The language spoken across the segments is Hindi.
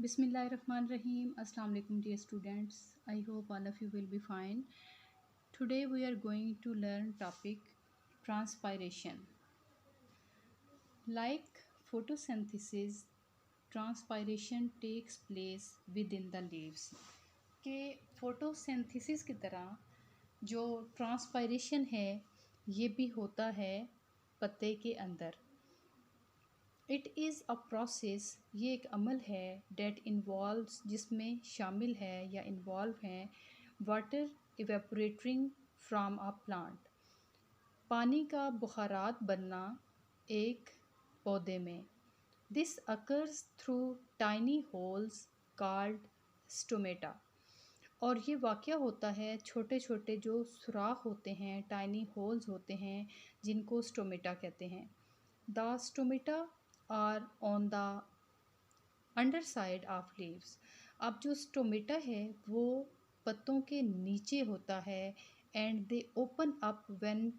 Bismillahirrahmanirrahim. Assalamu alaikum dear students. I hope all of you will be fine. Today we are going to learn topic transpiration. Like photosynthesis, transpiration takes place within the leaves. के photosynthesis की तरह जो transpiration है ये भी होता है पत्ते के अंदर. इट इज़ अ प्रोसेस, ये एक अमल है डेट इन्वॉल्व्स, जिसमें शामिल है या इन्वॉल्व हैं water evaporating from a plant, पानी का बुखारात बनना एक पौधे में. This occurs through tiny holes called stomata, और ये वाक़या होता है छोटे छोटे जो सुराख होते हैं, टाइनी होल्स होते हैं, जिनको स्टोमेटा कहते हैं. The stomata are on the under side of leaves. अब जो स्टोमेटा है वो पत्तों के नीचे होता है and they open up when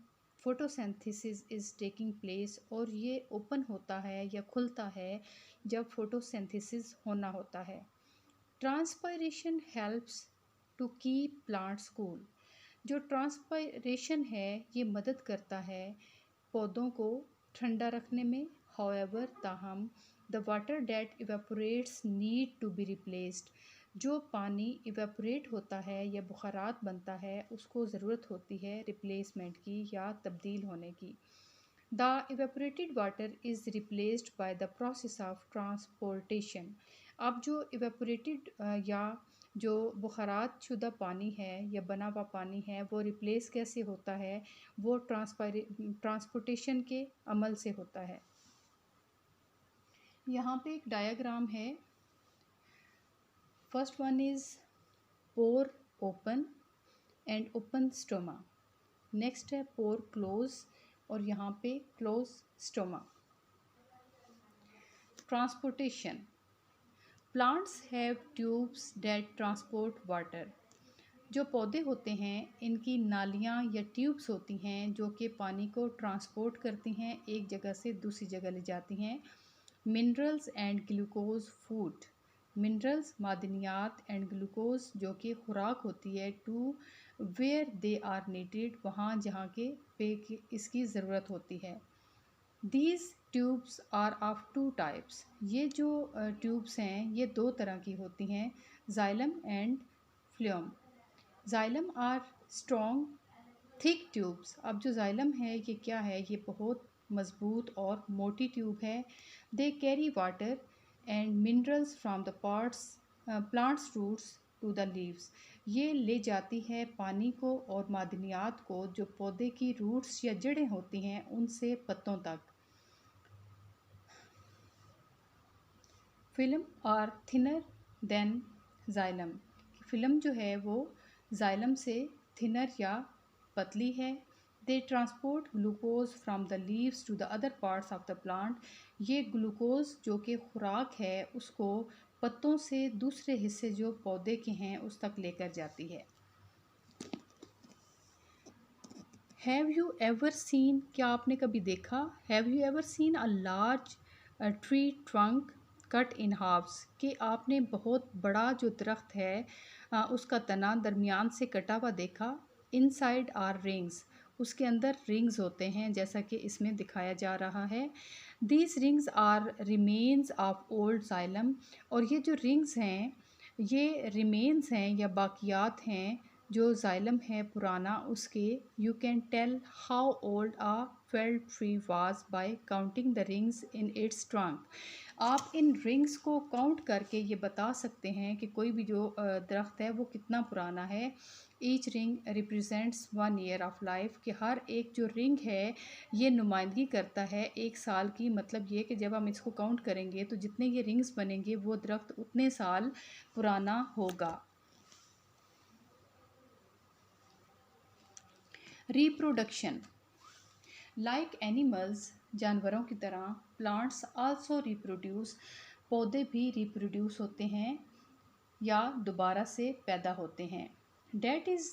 photosynthesis is taking place, और ये ओपन होता है या खुलता है जब फोटोसिंथेसिस होना होता है. Transpiration helps to keep plants cool. जो ट्रांसपायरेशन है ये मदद करता है पौधों को ठंडा रखने में. हाउएवर, ताहम, the water that evaporates need to be replaced. जो पानी इवेपोरेट होता है या बुखारात बनता है उसको ज़रूरत होती है रिप्लेसमेंट की या तब्दील होने की. The evaporated water is replaced by the process of transportation. अब जो इवेपोरेटेड या जो बुखारात शुदा पानी है या बना हुआ पानी है वो रिप्लेस कैसे होता है, वो ट्रांसपोर्टेशन के अमल से होता है. यहाँ पे एक डायग्राम है. First one is pore open and open stoma. Next है पोर क्लोज और यहाँ पे close stoma. Transportation. Plants have tubes that transport water. जो पौधे होते हैं इनकी नालियाँ या ट्यूब्स होती हैं जो कि पानी को ट्रांसपोर्ट करती हैं, एक जगह से दूसरी जगह ले जाती हैं. Minerals and glucose food. Minerals मादनियात एंड ग्लूकोज जो कि खुराक होती है to where they are needed, वहाँ जहाँ के पे इसकी ज़रूरत होती है. These tubes are of two types. ये जो ट्यूब्स हैं ये दो तरह की होती हैं, xylem and phloem. Xylem are strong thick tubes. अब जो जाइलम है ये क्या है, ये बहुत मज़बूत और मोटी ट्यूब है. They carry water and minerals from the plants roots to the leaves. ये ले जाती है पानी को और मादनियात को जो पौधे की रूट्स या जड़ें होती हैं उनसे पत्तों तक. Phloem are thinner than xylem. Phloem जो है वो जाइलम से थिनर या पतली है. They transport glucose from the leaves to the other parts of the plant. ये ग्लूकोज जो कि खुराक है उसको पत्तों से दूसरे हिस्से जो पौधे के हैं उस तक लेकर जाती है. हैव यू एवर सीन, क्या आपने कभी देखा, have you ever seen a large tree trunk cut in halves, कि आपने बहुत बड़ा जो दरख्त है उसका तना दरमियान से कटा हुआ देखा. इनसाइड आर रिंग्स, उसके अंदर रिंग्स होते हैं जैसा कि इसमें दिखाया जा रहा है. These rings are remains of old xylem. और ये जो रिंग्स हैं ये रिमेन्स हैं या बाकियात हैं जो जाइलम है पुराना उसके. You can tell how old a felled tree was by counting the rings in its trunk. आप इन रिंग्स को काउंट करके ये बता सकते हैं कि कोई भी जो दरख्त है वो कितना पुराना है. Each ring represents 1 year of life, कि हर एक जो रिंग है ये नुमाइंदगी करता है एक साल की. मतलब ये कि जब हम इसको काउंट करेंगे तो जितने ये रिंग्स बनेंगे वो दरख्त उतने साल पुराना होगा. रिप्रोडक्शन. लाइक एनिमल्स, जानवरों की तरह प्लांट्स आल्सो रिप्रोड्यूस. पौधे भी रिप्रोड्यूस होते हैं या दोबारा से पैदा होते हैं. That is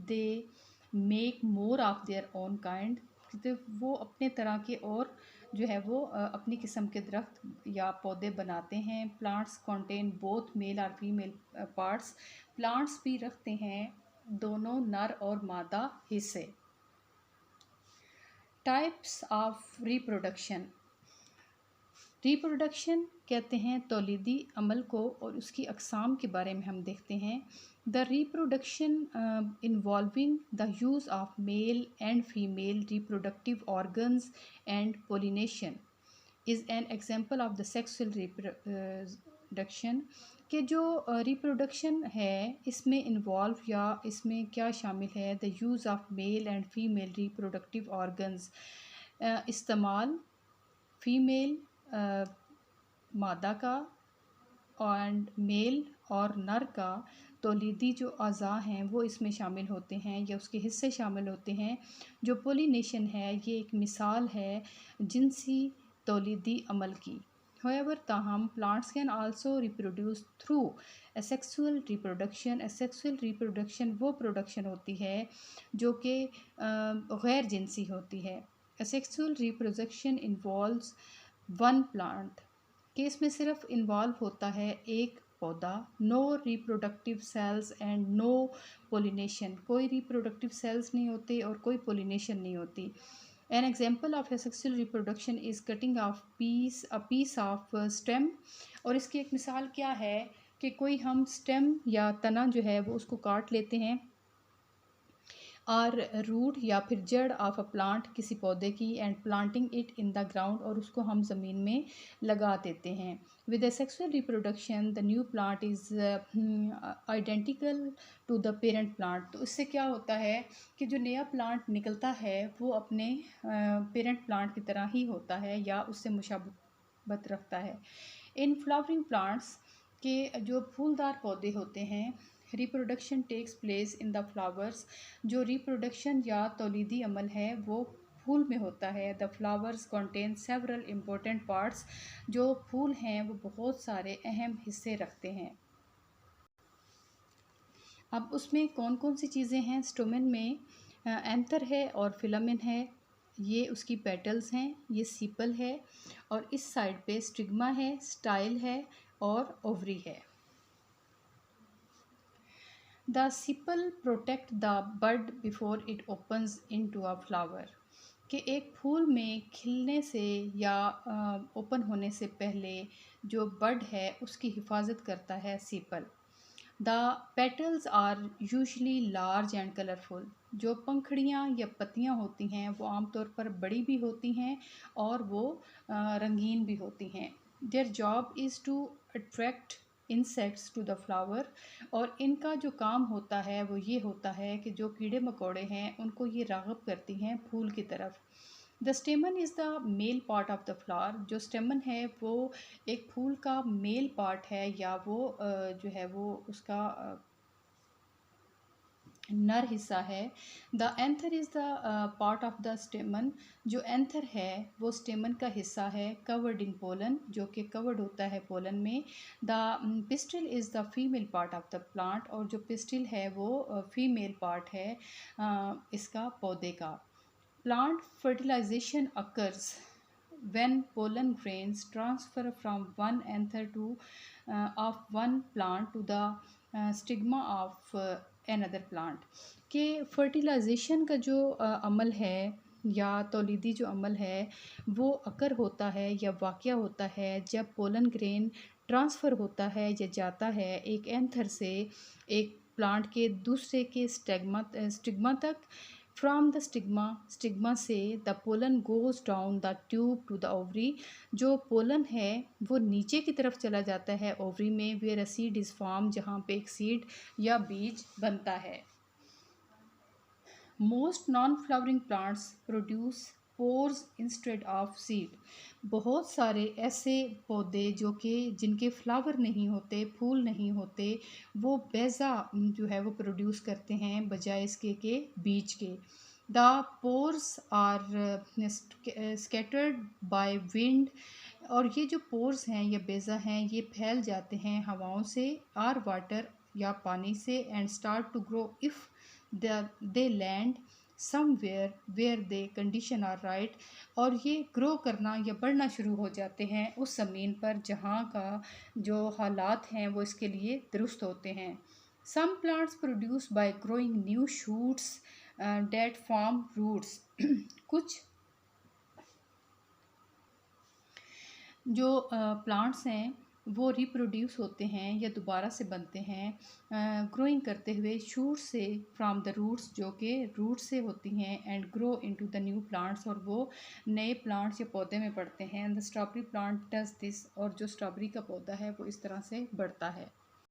they make more of their own kind. तो वो अपने तरह के और जो है वो अपनी किस्म के दरख्त या पौधे बनाते हैं। प्लांट्स कंटेन बोथ मेल और फीमेल पार्ट्स। प्लांट्स भी रखते हैं दोनों नर और मादा हिस्से। Types of reproduction. रिप्रोडक्शन कहते हैं तौलीदी अमल को, और उसकी अक़साम के बारे में हम देखते हैं। The reproduction involving the use of male and female reproductive organs and pollination is an example of the sexual reproduction. के जो रिप्रोडक्शन है इसमें इन्वॉल्व या इसमें क्या शामिल है, the use of male and female reproductive organs, इस्तेमाल फीमेल मादा का एंड मेल और नर का तौलीदी जो अज़ा हैं वो इसमें शामिल होते हैं या उसके हिस्से शामिल होते हैं। जो पोलिनेशन है ये एक मिसाल है जिनसी तौलीदी अमल की। However, ताहम plants can also reproduce through asexual reproduction. Asexual reproduction वो प्रोडक्शन होती है जो कि गैर जिनसी होती है। Asexual reproduction involves one plant, case में सिर्फ इन्वॉल्व होता है एक पौधा। No reproductive cells and no pollination, कोई रिप्रोडक्टिव सेल्स नहीं होते और कोई पोलिनेशन नहीं होती। An example of asexual reproduction is cutting of a piece of stem. और इसकी एक मिसाल क्या है कि कोई हम स्टेम या तना जो है वो उसको काट लेते हैं, और रूट या फिर जड़ ऑफ अ प्लांट किसी पौधे की, and planting it in the ground, और उसको हम ज़मीन में लगा देते हैं। With the sexual reproduction the new plant is identical to the parent plant. तो इससे क्या होता है कि जो नया प्लांट निकलता है वो अपने पेरेंट प्लांट की तरह ही होता है या उससे मुशाबहत रखता है। इन फ्लावरिंग प्लांट्स के जो फूलदार पौधे होते हैं, reproduction takes place in the flowers. जो रिप्रोडक्शन या तौलीदी अमल है वो फूल में होता है। The flowers contain several important parts. जो फूल हैं वो बहुत सारे अहम हिस्से रखते हैं। अब उसमें कौन कौन सी चीज़ें हैं? स्टोमेन में एंथर है और फिलामेन है, ये उसकी पेटल्स हैं। ये सीपल है, और इस साइड पे स्टिग्मा है, स्टाइल है और ओवरी है। The sepal protect the bud before it opens into a flower. कि एक फूल में खिलने से या ओपन होने से पहले जो बड है उसकी हिफाजत करता है sepal. The petals are usually large and colourful. जो पंखड़ियाँ या पत्तियाँ होती हैं वो आमतौर पर बड़ी भी होती हैं और वो रंगीन भी होती हैं। Their job is to attract insects to the flower. और इनका जो काम होता है वो ये होता है कि जो कीड़े मकोड़े हैं उनको ये राग़िब करती हैं फूल की तरफ। The स्टेमन is the male part of the flower. जो स्टेमन है वो एक फूल का मेल पार्ट है या वो जो है वो उसका नर हिस्सा है। The anther is the part of the स्टेमन। जो एंथर है वो स्टेमन का हिस्सा है, कवर्ड इन पोलन, जो कि कवर्ड होता है पोलन में। The pistil is the female part of the plant. और जो पिस्टिल है वो फीमेल पार्ट है इसका पौधे का। Plant fertilization occurs when pollen grains transfer from one anther to of one plant to the stigma of another plant। के फर्टिलाइजेशन का जो अमल है या तौलीदी जो अमल है वो अकर होता है या वाक़या होता है जब पोलन ग्रेन ट्रांसफ़र होता है या जाता है एक एंथर से एक प्लांट के दूसरे के स्टिग्मा तक। फ्राम द स्टिग्मा से the pollen goes down the tube to the ovary. जो पोलन है वो नीचे की तरफ चला जाता है ओवरी में, where a seed is form, जहाँ पे एक सीड या बीज बनता है। Most non flowering plants produce spores instead of seed. बहुत सारे ऐसे पौधे जो कि जिनके फ्लावर नहीं होते, फूल नहीं होते, वो बैज़ा जो है वो प्रोड्यूस करते हैं बजाय इसके के बीज के। The spores are scattered by wind. और ये जो पोर्स हैं या बैज़ा हैं ये फैल जाते हैं हवाओं से और वाटर या पानी से, and start to grow if they land somewhere where the condition are right, और ये ग्रो करना या बढ़ना शुरू हो जाते हैं उस ज़मीन पर जहाँ का जो हालात हैं वो इसके लिए दुरुस्त होते हैं। Some plants produce by growing new shoots that form roots. कुछ जो प्लांट्स हैं वो रिप्रोड्यूस होते हैं या दोबारा से बनते हैं ग्रोइंग करते हुए शूट से, फ्रॉम द रूट्स, जो कि रूट से होती हैं, and grow into the new plants, और वो नए प्लांट्स या पौधे में पड़ते हैं। The strawberry plant does this, और जो स्ट्रॉबेरी का पौधा है वो इस तरह से बढ़ता है।